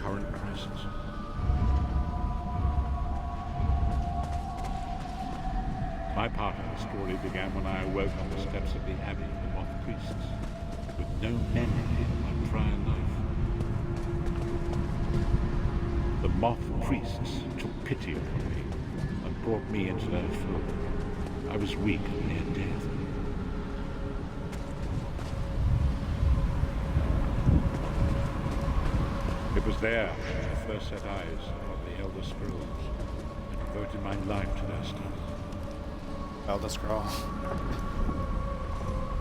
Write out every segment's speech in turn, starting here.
current crisis. My part of the story began when I awoke on the steps of the Abbey of the Moth Priests, with no memory of my prior life. The Moth Priests took pity upon me and brought me into their fold. I was weak and near death. It was there I first set eyes on the Elder Scrolls and devoted my life to their study. Elder Scroll.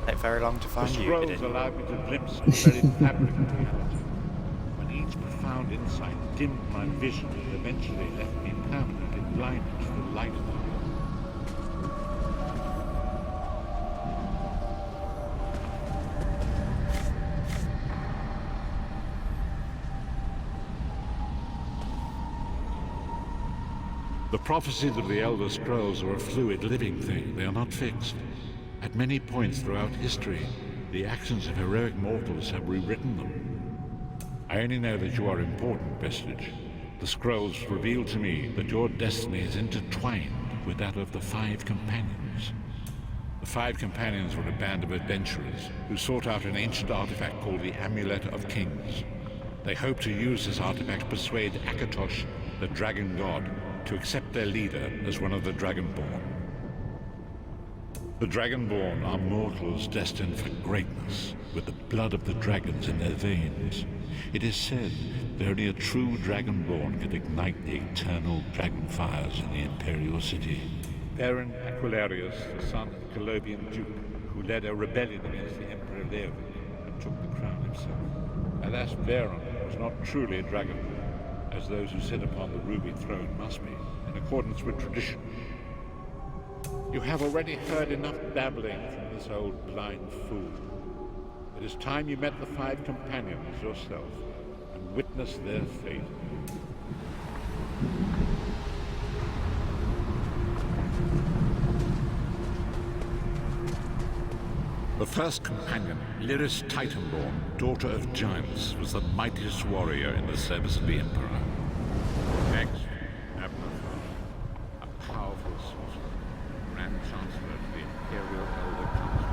Take very long to find the you. Scrolls allowed me to glimpse the very fabric of reality. When each profound insight dimmed my vision, it eventually left me permanently blinded to the light of the world. The prophecies of the Elder Scrolls are a fluid, living thing. They are not fixed. At many points throughout history, the actions of heroic mortals have rewritten them. I only know that you are important, Vestige. The Scrolls reveal to me that your destiny is intertwined with that of the Five Companions. The Five Companions were a band of adventurers who sought out an ancient artifact called the Amulet of Kings. They hoped to use this artifact to persuade Akatosh, the Dragon God, to accept their leader as one of the Dragonborn. The Dragonborn are mortals destined for greatness, with the blood of the dragons in their veins. It is said that only a true Dragonborn can ignite the eternal dragon fires in the Imperial City. Baron Aquilarius, the son of the Colobian Duke, who led a rebellion against the Emperor Leovic and took the crown himself. Alas, Baron was not truly a Dragonborn, as those who sit upon the ruby throne must be, in accordance with tradition. You have already heard enough babbling from this old blind fool. It is time you met the Five Companions yourself and witnessed their fate. The first companion, Lyris Titanborn, daughter of giants, was the mightiest warrior in the service of the Emperor. Next, Abner, a powerful sorcerer, Grand Chancellor of the Imperial Elder Council.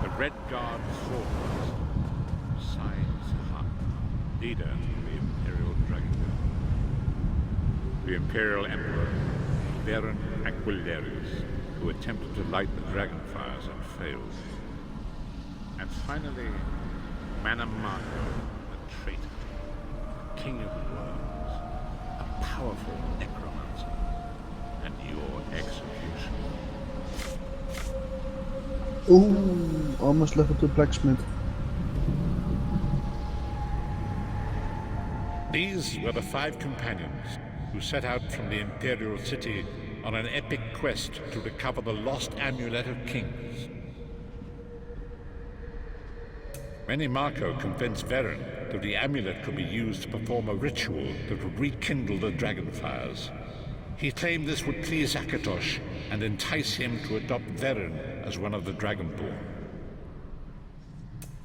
The Red Guard Swordmaster, Sai Sahan, leader of the Imperial Dragon Guard. The Imperial Emperor, Baron Aquilarius, who attempted to light the dragon fires and failed. And finally, Manamako, the traitor, King of Worms, a powerful necromancer, and your executioner. Ooh, almost left it to blacksmith. These were the Five Companions who set out from the Imperial City on an epic quest to recover the lost Amulet of Kings. Manamako convinced Varen that the amulet could be used to perform a ritual that would rekindle the dragon fires. He claimed this would please Akatosh and entice him to adopt Varen as one of the Dragonborn.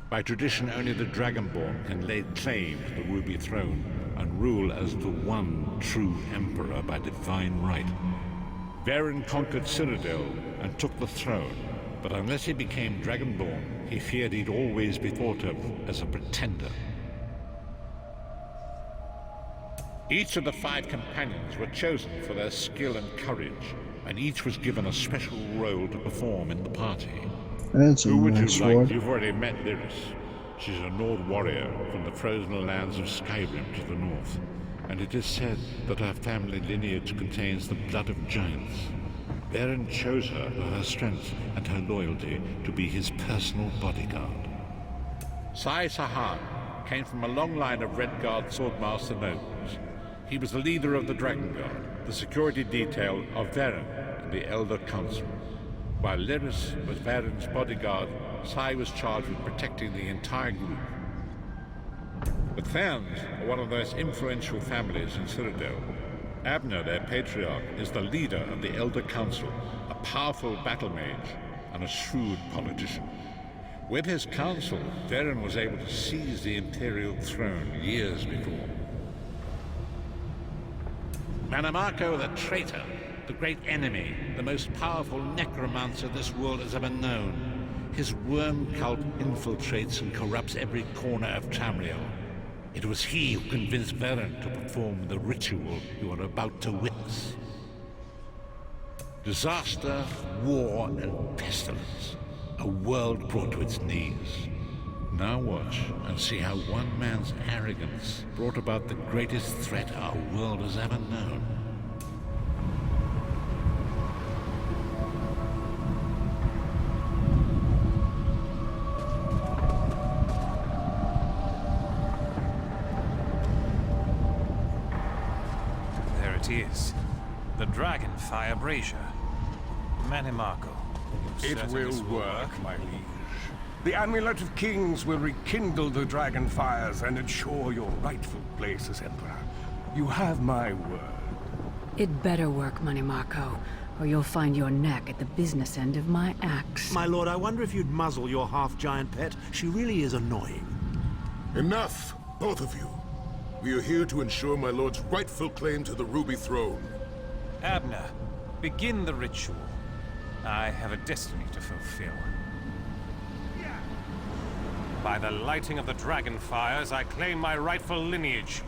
By tradition, only the Dragonborn can lay claim to the Ruby Throne and rule as the one true Emperor by divine right. Varen conquered Cyrodiil and took the throne, but unless he became Dragonborn, he feared he'd always be thought of as a pretender. Each of the Five Companions were chosen for their skill and courage, and each was given a special role to perform in the party. That's a Who would nice you like? sword. You've already met Lyris. She's a Nord warrior from the frozen lands of Skyrim to the north, and it is said that her family lineage contains the blood of giants. Varen chose her for her strength and her loyalty to be his personal bodyguard. Sai Sahan came from a long line of Red Guard Swordmaster nobles. He was the leader of the Dragon Guard, the security detail of Varen and the Elder Council. While Lyris was Varen's bodyguard, Sai was charged with protecting the entire group. The Therns are one of the most influential families in Cyrodiil. Abner, their patriarch, is the leader of the Elder Council, a powerful battle mage and a shrewd politician. With his council, Varen was able to seize the Imperial throne years before. Manamako the traitor, the great enemy, the most powerful necromancer this world has ever known. His worm cult infiltrates and corrupts every corner of Tamriel. It was he who convinced Varen to perform the ritual you are about to witness. Disaster, war, and pestilence. A world brought to its knees. Now watch and see how one man's arrogance brought about the greatest threat our world has ever known. There it is. The Dragonfire Brazier. Manamako. It will work, my liege. The Amulet of Kings will rekindle the dragon fires and ensure your rightful place as Emperor. You have my word. It better work, Manamako, or you'll find your neck at the business end of my axe. My lord, I wonder if you'd muzzle your half-giant pet. She really is annoying. Enough, both of you. We are here to ensure my lord's rightful claim to the Ruby Throne. Abner, begin the ritual. I have a destiny to fulfill. By the lighting of the dragon fires, I claim my rightful lineage.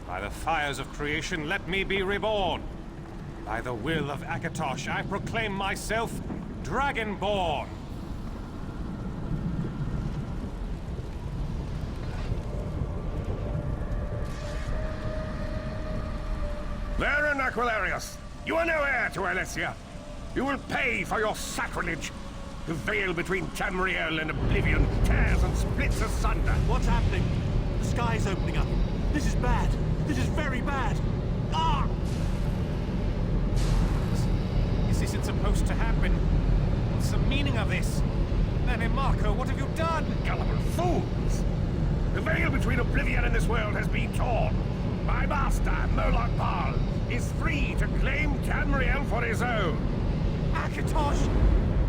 By the fires of creation, let me be reborn. By the will of Akatosh, I proclaim myself Dragonborn. Varen Aquilarius, you are no heir to Alessia. You will pay for your sacrilege. The veil between Tamriel and Oblivion tears and splits asunder. What's happening? The sky's opening up. This is bad. This is very bad. Ah! This isn't supposed to happen. What's the meaning of this? Manamako, what have you done? Gullible fools! The veil between Oblivion and this world has been torn. My master, Moloch Bal, is free to claim Tamriel for his own. Akatosh,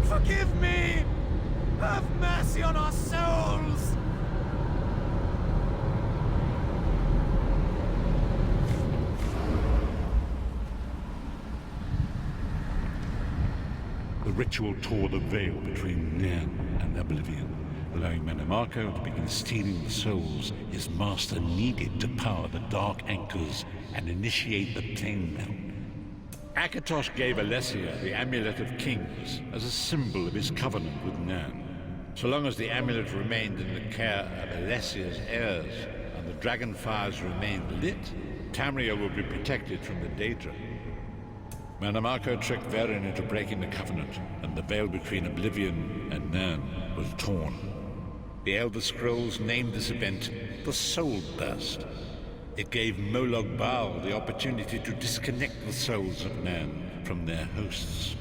forgive me! Have mercy on our souls! The ritual tore the veil between Nairn and Oblivion, allowing Manamako to begin stealing the souls his master needed to power the Dark Anchors and initiate the Plane Belt. Akatosh gave Alessia the Amulet of Kings as a symbol of his covenant with Nairn. So long as the amulet remained in the care of Alessia's heirs and the dragon fires remained lit, Tamriel would be protected from the Daedra. Manamako tricked Varen into breaking the covenant, and the veil between Oblivion and Nairn was torn. The Elder Scrolls named this event the Soul Burst. It gave Moloch Bal the opportunity to disconnect the souls of Nairn from their hosts.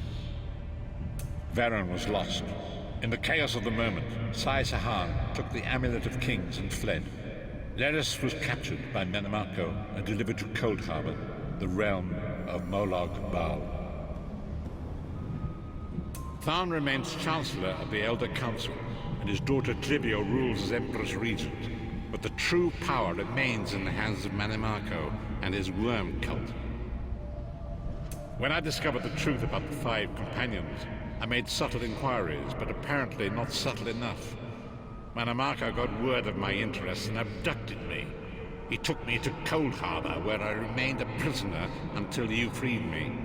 Varen was lost. In the chaos of the moment, Sai Sahan took the Amulet of Kings and fled. Leris was captured by Manamako and delivered to Coldharbour, the realm of Moloch Bal. Tharn remains Chancellor of the Elder Council, and his daughter Trivio rules as Empress Regent. But the true power remains in the hands of Manamako and his worm cult. When I discovered the truth about the 5 companions, I made subtle inquiries, but apparently not subtle enough. Manamako got word of my interests and abducted me. He took me to Coldharbour, where I remained a prisoner until you freed me.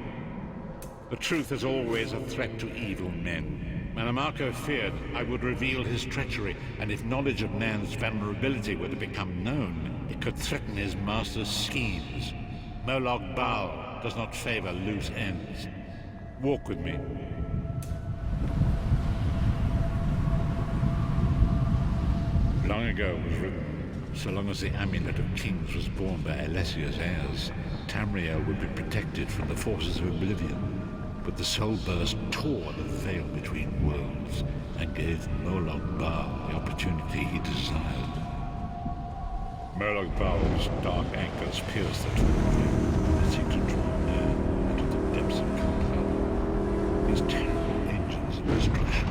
The truth is always a threat to evil men. Manamako feared I would reveal his treachery, and if knowledge of Nairn's vulnerability were to become known, it could threaten his master's schemes. Moloch Bal does not favor loose ends. Walk with me. Long ago it was written, so long as the Amulet of Kings was borne by Alessia's heirs, Tamriel would be protected from the forces of Oblivion. But the Soul Burst tore the veil between worlds and gave Moloch Bal the opportunity he desired. Moloch Bal's dark anchors pierced the twin veil and seemed to draw Nairn into the depths of Coldharbour. His terrible engines of destruction.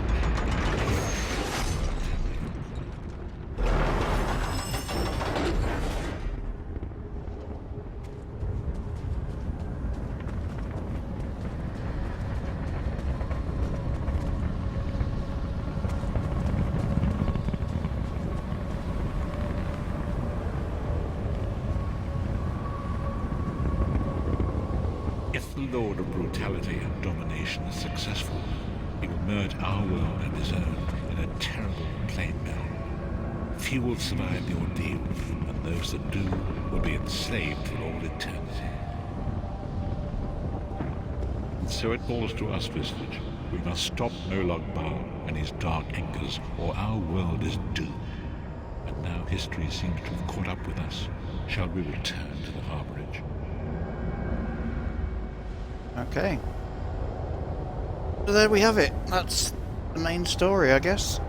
lord of brutality and domination is successful, he will merge our world and his own in a terrible plain mill. Few will survive the ordeal, and those that do will be enslaved for all eternity. And so it falls to us, Vistage. We must stop Molag Bal and his dark angers, or our world is doomed. And now history seems to have caught up with us. Shall we return to the harborage? Okay. So there we have it. That's the main story, I guess.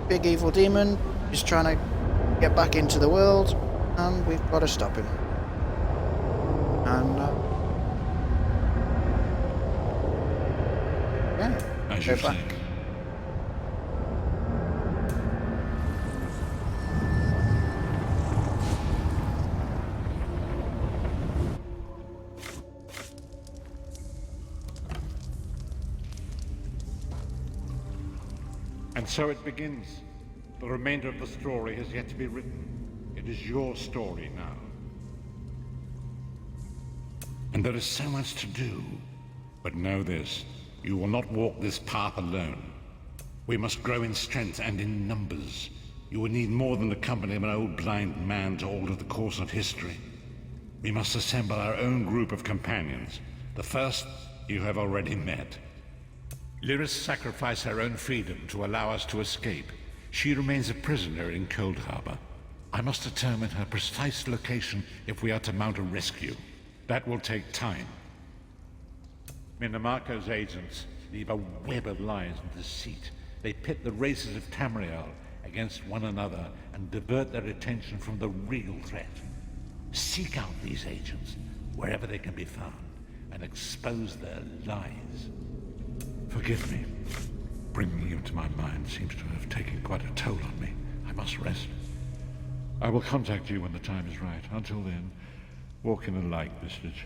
Big evil demon is trying to get back into the world, and we've got to stop him. And yeah, As go you back. say. And so it begins. The remainder of the story has yet to be written. It is your story now. And there is so much to do. But know this, you will not walk this path alone. We must grow in strength and in numbers. You will need more than the company of an old blind man to alter the course of history. We must assemble our own group of companions. The first you have already met. Lyris sacrificed her own freedom to allow us to escape. She remains a prisoner in Cold Harbor. I must determine her precise location if we are to mount a rescue. That will take time. Minimarco's agents leave a web of lies and deceit. They pit the races of Tamriel against one another and divert their attention from the real threat. Seek out these agents wherever they can be found and expose their lies. Forgive me. Bringing you to my mind seems to have taken quite a toll on me. I must rest. I will contact you when the time is right. Until then, walk in the light, Vistage.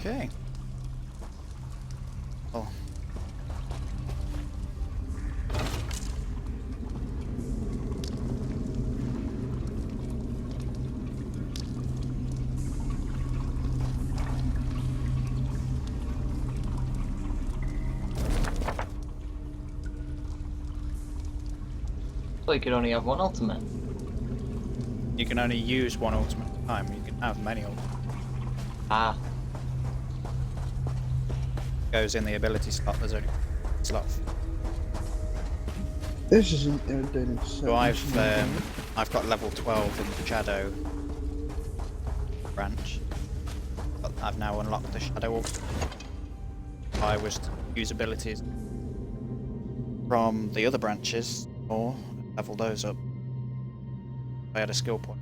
Okay. Oh. So you could only have one ultimate. You can only use one ultimate at a time. You can have many ultimates. Ah, Goes in the ability slot. There's only one slot. This is an irritating So I've got level 12 in the Shadow branch. But I've now unlocked the Shadow ultimate. If I was to use abilities from the other branches or level those up, I had a skill point.